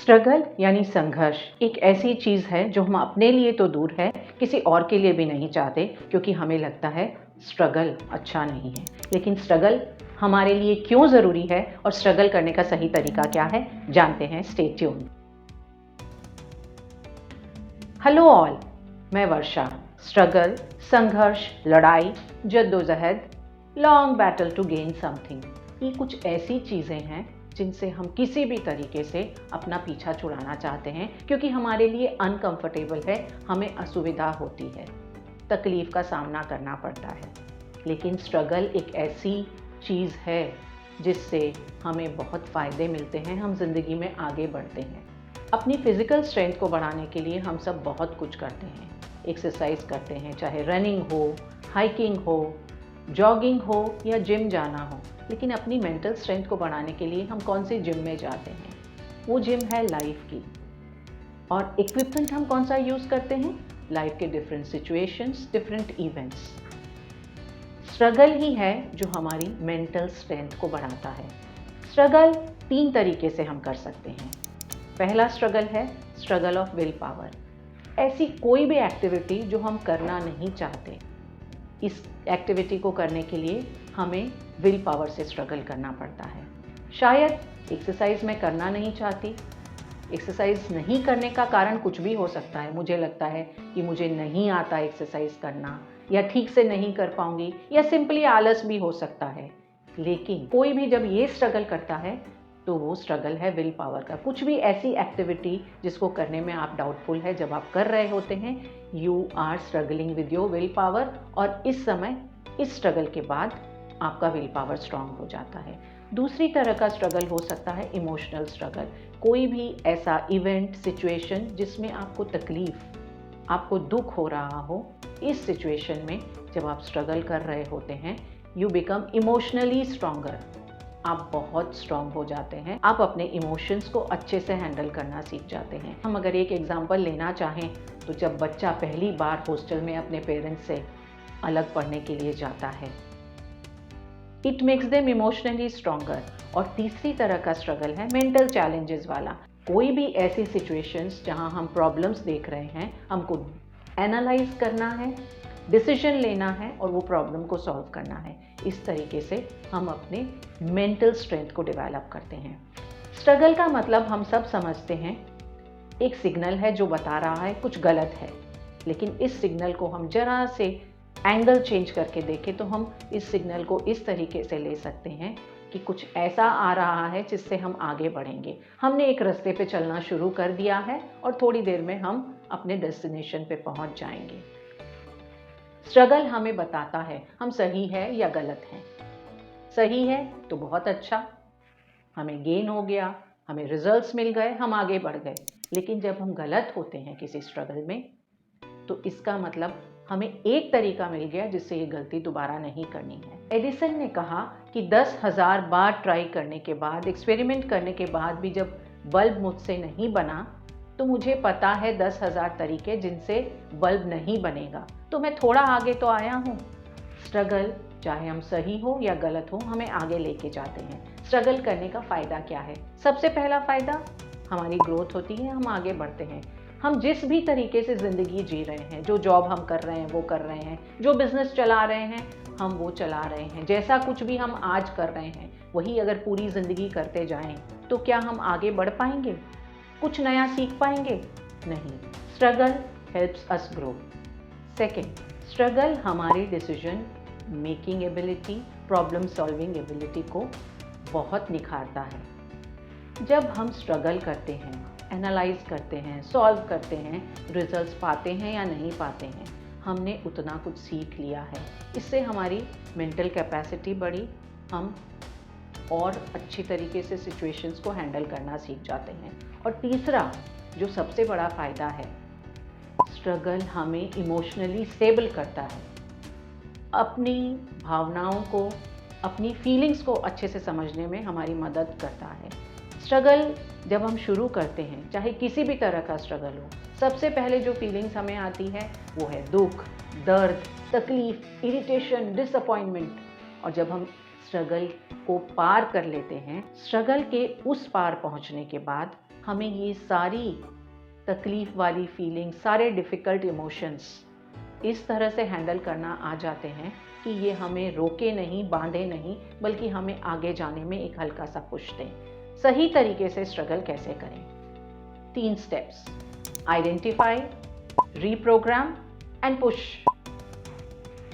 Struggle यानी संघर्ष एक ऐसी चीज़ है जो हम अपने लिए तो दूर है, किसी और के लिए भी नहीं चाहते, क्योंकि हमें लगता है स्ट्रगल अच्छा नहीं है। लेकिन स्ट्रगल हमारे लिए क्यों ज़रूरी है और स्ट्रगल करने का सही तरीका क्या है, जानते हैं। Stay tuned. हेलो ऑल, मैं वर्षा। स्ट्रगल, संघर्ष, लड़ाई, जद्दोजहद, long battle to gain something, ये कुछ ऐसी चीज़ें हैं जिनसे हम किसी भी तरीके से अपना पीछा छुड़ाना चाहते हैं, क्योंकि हमारे लिए अनकंफर्टेबल है, हमें असुविधा होती है, तकलीफ़ का सामना करना पड़ता है। लेकिन स्ट्रगल एक ऐसी चीज़ है जिससे हमें बहुत फ़ायदे मिलते हैं, हम ज़िंदगी में आगे बढ़ते हैं। अपनी फ़िज़िकल स्ट्रेंथ को बढ़ाने के लिए हम सब बहुत कुछ करते हैं, एक्सरसाइज करते हैं, चाहे रनिंग हो, हाइकिंग हो, जॉगिंग हो या जिम जाना हो। लेकिन अपनी मेंटल स्ट्रेंथ को बढ़ाने के लिए हम कौन सी जिम में जाते हैं? वो जिम है लाइफ की। और इक्विपमेंट हम कौन सा यूज़ करते हैं? लाइफ के different situations, different events. Struggle ही है जो हमारी मेंटल स्ट्रेंथ को बढ़ाता है। स्ट्रगल 3 तरीके से हम कर सकते हैं। पहला स्ट्रगल है स्ट्रगल ऑफ विल पावर। ऐसी कोई भी एक्टिविटी जो हम करना नहीं चाहते, इस एक्टिविटी को करने के लिए हमें विल पावर से स्ट्रगल करना पड़ता है। शायद एक्सरसाइज मैं करना नहीं चाहती, एक्सरसाइज नहीं करने का कारण कुछ भी हो सकता है। मुझे लगता है कि मुझे नहीं आता एक्सरसाइज करना, या ठीक से नहीं कर पाऊंगी, या सिंपली आलस भी हो सकता है। लेकिन कोई भी जब ये स्ट्रगल करता है तो वो स्ट्रगल है विल पावर का। कुछ भी ऐसी एक्टिविटी जिसको करने में आप डाउटफुल है, जब आप कर रहे होते हैं, you are struggling with your will power. और इस समय, इस स्ट्रगल के बाद आपका विल पावर स्ट्रांग हो जाता है। दूसरी तरह का स्ट्रगल हो सकता है इमोशनल स्ट्रगल। कोई भी ऐसा इवेंट, सिचुएशन जिसमें आपको तकलीफ, आपको दुख हो रहा हो, इस सिचुएशन में जब आप स्ट्रगल कर रहे होते हैं, यू बिकम इमोशनली स्ट्रॉन्गर। आप बहुत स्ट्रॉन्ग हो जाते हैं, आप अपने इमोशंस को अच्छे से हैंडल करना सीख जाते हैं। हम अगर एक एग्जांपल लेना चाहें तो जब बच्चा पहली बार हॉस्टल में अपने पेरेंट्स से अलग पढ़ने के लिए जाता है, it makes them emotionally stronger. और तीसरी तरह का स्ट्रगल है मेंटल चैलेंजेस वाला। कोई भी ऐसी सिचुएशंस जहां हम प्रॉब्लम्स देख रहे हैं, हमको एनालाइज करना है, डिसीजन लेना है और वो प्रॉब्लम को सॉल्व करना है। इस तरीके से हम अपने मेंटल स्ट्रेंथ को डेवलप करते हैं। स्ट्रगल का मतलब हम सब समझते हैं, एक सिग्नल है जो बता रहा है कुछ गलत है। लेकिन इस सिग्नल को हम जरा से एंगल चेंज करके देखें तो हम इस सिग्नल को इस तरीके से ले सकते हैं कि कुछ ऐसा आ रहा है जिससे हम आगे बढ़ेंगे। हमने एक रास्ते पे चलना शुरू कर दिया है और थोड़ी देर में हम अपने डेस्टिनेशन पे पहुंच जाएंगे। स्ट्रगल हमें बताता है हम सही है या गलत हैं। सही है तो बहुत अच्छा, हमें गेन हो गया, हमें रिजल्ट्स मिल गए, हम आगे बढ़ गए। लेकिन जब हम गलत होते हैं किसी स्ट्रगल में, तो इसका मतलब हमें एक तरीका मिल गया जिससे ये गलती दोबारा नहीं करनी है। एडिसन ने कहा कि 10,000 बार ट्राई करने के बाद, एक्सपेरिमेंट करने के बाद भी जब बल्ब मुझसे नहीं बना, तो मुझे पता है 10,000 तरीके जिनसे बल्ब नहीं बनेगा, तो मैं थोड़ा आगे तो आया हूँ। स्ट्रगल, चाहे हम सही हो या गलत हो, हमें आगे लेके जाते हैं। स्ट्रगल करने का फ़ायदा क्या है? सबसे पहला फ़ायदा, हमारी ग्रोथ होती है, हम आगे बढ़ते हैं। हम जिस भी तरीके से ज़िंदगी जी रहे हैं, जो जॉब हम कर रहे हैं वो कर रहे हैं, जो बिज़नेस चला रहे हैं हम वो चला रहे हैं, जैसा कुछ भी हम आज कर रहे हैं वही अगर पूरी ज़िंदगी करते जाएं तो क्या हम आगे बढ़ पाएंगे? कुछ नया सीख पाएंगे? नहीं। Struggle helps us grow. Second, struggle हमारी decision making ability, problem solving ability को बहुत निखारता है। जब हम स्ट्रगल करते हैं, एनालाइज करते हैं, सॉल्व करते हैं, रिजल्ट्स पाते हैं या नहीं पाते हैं, हमने उतना कुछ सीख लिया है। इससे हमारी मेंटल कैपेसिटी बढ़ी, हम और अच्छी तरीके से सिचुएशंस को हैंडल करना सीख जाते हैं। और तीसरा जो सबसे बड़ा फ़ायदा है, स्ट्रगल हमें इमोशनली स्टेबल करता है। अपनी भावनाओं को, अपनी फीलिंग्स को अच्छे से समझने में हमारी मदद करता है। स्ट्रगल जब हम शुरू करते हैं, चाहे किसी भी तरह का स्ट्रगल हो, सबसे पहले जो फीलिंग्स हमें आती है वो है दुख, दर्द, तकलीफ, इरिटेशन, डिसअपॉइंटमेंट। और जब हम स्ट्रगल को पार कर लेते हैं, स्ट्रगल के उस पार पहुंचने के बाद हमें ये सारी तकलीफ वाली फीलिंग, सारे डिफ़िकल्ट इमोशंस इस तरह से हैंडल करना आ जाते हैं कि ये हमें रोके नहीं, बांधे नहीं, बल्कि हमें आगे जाने में एक हल्का सा पुश दें। सही तरीके से स्ट्रगल कैसे करें? 3 steps: identify, reprogram and push.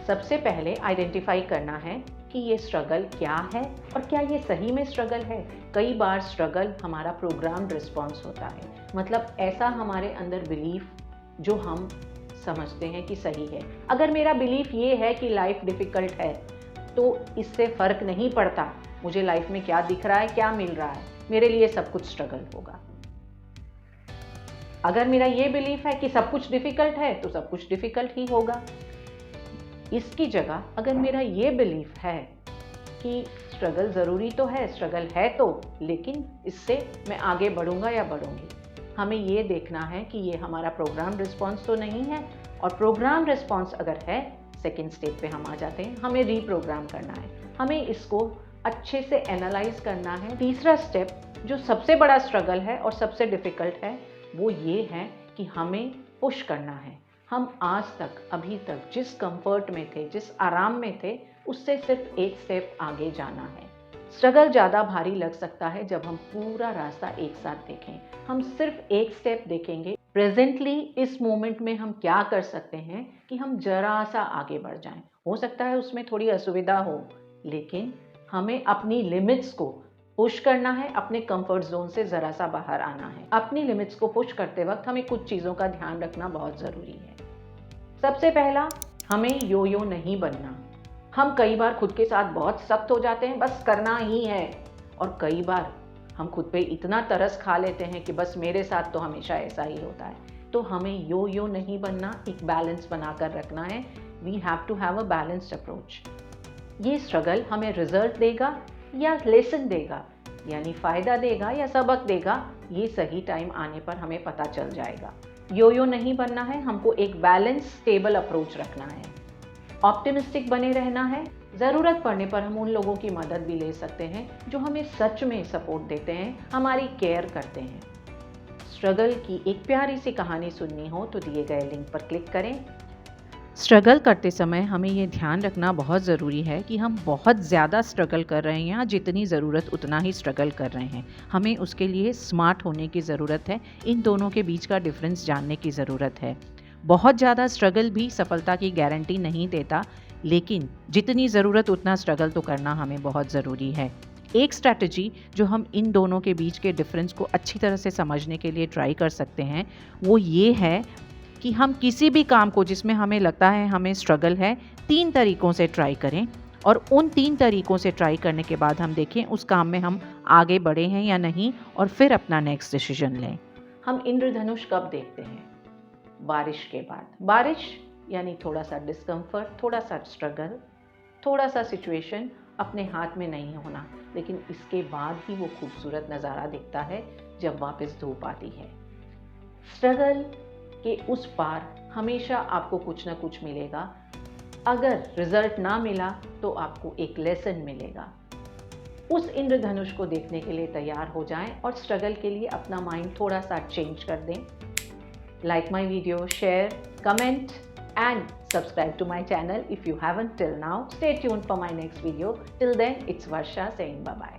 सबसे पहले आइडेंटिफाई करना है कि ये स्ट्रगल क्या है और क्या ये सही में स्ट्रगल है। कई बार स्ट्रगल हमारा प्रोग्राम्ड रिस्पॉन्स होता है, मतलब ऐसा हमारे अंदर बिलीफ जो हम समझते हैं कि सही है। अगर मेरा बिलीफ ये है कि लाइफ डिफ़िकल्ट है, तो इससे फ़र्क नहीं पड़ता मुझे लाइफ में क्या दिख रहा है, क्या मिल रहा है, मेरे लिए सब कुछ स्ट्रगल होगा। अगर मेरा ये बिलीफ है कि सब कुछ डिफ़िकल्ट है, तो सब कुछ डिफ़िकल्ट ही होगा। इसकी जगह अगर मेरा ये बिलीफ है कि स्ट्रगल ज़रूरी तो है, स्ट्रगल है तो, लेकिन इससे मैं आगे बढ़ूंगा या बढ़ूंगी, हमें ये देखना है कि ये हमारा प्रोग्राम रिस्पॉन्स तो नहीं है। और प्रोग्राम रिस्पॉन्स अगर है, सेकेंड स्टेप पे हम आ जाते हैं, हमें रीप्रोग्राम करना है, हमें इसको अच्छे से एनालाइज करना है। तीसरा स्टेप जो सबसे बड़ा स्ट्रगल है और सबसे डिफ़िकल्ट है, वो ये है कि हमें पुश करना है। हम आज तक, अभी तक जिस कंफर्ट में थे, जिस आराम में थे, उससे सिर्फ एक स्टेप आगे जाना है। स्ट्रगल ज़्यादा भारी लग सकता है जब हम पूरा रास्ता एक साथ देखें। हम सिर्फ एक स्टेप देखेंगे, प्रेजेंटली इस मोमेंट में हम क्या कर सकते हैं कि हम जरा सा आगे बढ़ जाएं। हो सकता है उसमें थोड़ी असुविधा हो, लेकिन हमें अपनी लिमिट्स को पुश करना है, अपने कंफर्ट जोन से ज़रा सा बाहर आना है। अपनी लिमिट्स को पुश करते वक्त हमें कुछ चीज़ों का ध्यान रखना बहुत ज़रूरी है। सबसे पहला, हमें यो यो नहीं बनना। हम कई बार खुद के साथ बहुत सख्त हो जाते हैं, बस करना ही है, और कई बार हम खुद पे इतना तरस खा लेते हैं कि बस मेरे साथ तो हमेशा ऐसा ही होता है। तो हमें यो यो नहीं बनना, एक बैलेंस बनाकर रखना है। We have to have a balanced approach. ये स्ट्रगल हमें रिजल्ट देगा या लेसन देगा, यानी फ़ायदा देगा या सबक देगा, ये सही टाइम आने पर हमें पता चल जाएगा। यो यो नहीं बनना है, हमको एक बैलेंस, स्टेबल अप्रोच रखना है। ऑप्टिमिस्टिक बने रहना है। ज़रूरत पड़ने पर हम उन लोगों की मदद भी ले सकते हैं जो हमें सच में सपोर्ट देते हैं, हमारी केयर करते हैं। स्ट्रगल की एक प्यारी सी कहानी सुननी हो तो दिए गए लिंक पर क्लिक करें। स्ट्रगल करते समय हमें ये ध्यान रखना बहुत ज़रूरी है कि हम बहुत ज़्यादा स्ट्रगल कर रहे हैं या जितनी ज़रूरत उतना ही स्ट्रगल कर रहे हैं। हमें उसके लिए स्मार्ट होने की ज़रूरत है, इन दोनों के बीच का डिफरेंस जानने की ज़रूरत है। बहुत ज़्यादा स्ट्रगल भी सफलता की गारंटी नहीं देता, लेकिन जितनी ज़रूरत उतना स्ट्रगल तो करना हमें बहुत ज़रूरी है। एक स्ट्रैटेजी जो हम इन दोनों के बीच के डिफरेंस को अच्छी तरह से समझने के लिए ट्राई कर सकते हैं, वो ये है कि हम किसी भी काम को जिसमें हमें लगता है हमें स्ट्रगल है, 3 तरीक़ों से ट्राई करें, और उन 3 तरीक़ों से ट्राई करने के बाद हम देखें उस काम में हम आगे बढ़े हैं या नहीं, और फिर अपना नेक्स्ट डिसीजन लें। हम इंद्रधनुष कब देखते हैं? बारिश के बाद। बारिश यानी थोड़ा सा डिस्कम्फर्ट, थोड़ा सा स्ट्रगल, थोड़ा सा सिचुएशन अपने हाथ में नहीं होना, लेकिन इसके बाद ही वो खूबसूरत नज़ारा दिखता है जब वापस धूप आती है। स्ट्रगल के उस पार हमेशा आपको कुछ ना कुछ मिलेगा। अगर रिजल्ट ना मिला तो आपको एक लेसन मिलेगा। उस इंद्रधनुष को देखने के लिए तैयार हो जाएं और स्ट्रगल के लिए अपना माइंड थोड़ा सा चेंज कर दें। Like my video, share, comment and subscribe to my channel if you haven't till now. Stay tuned for my next video. Till then, it's Varsha saying bye-bye.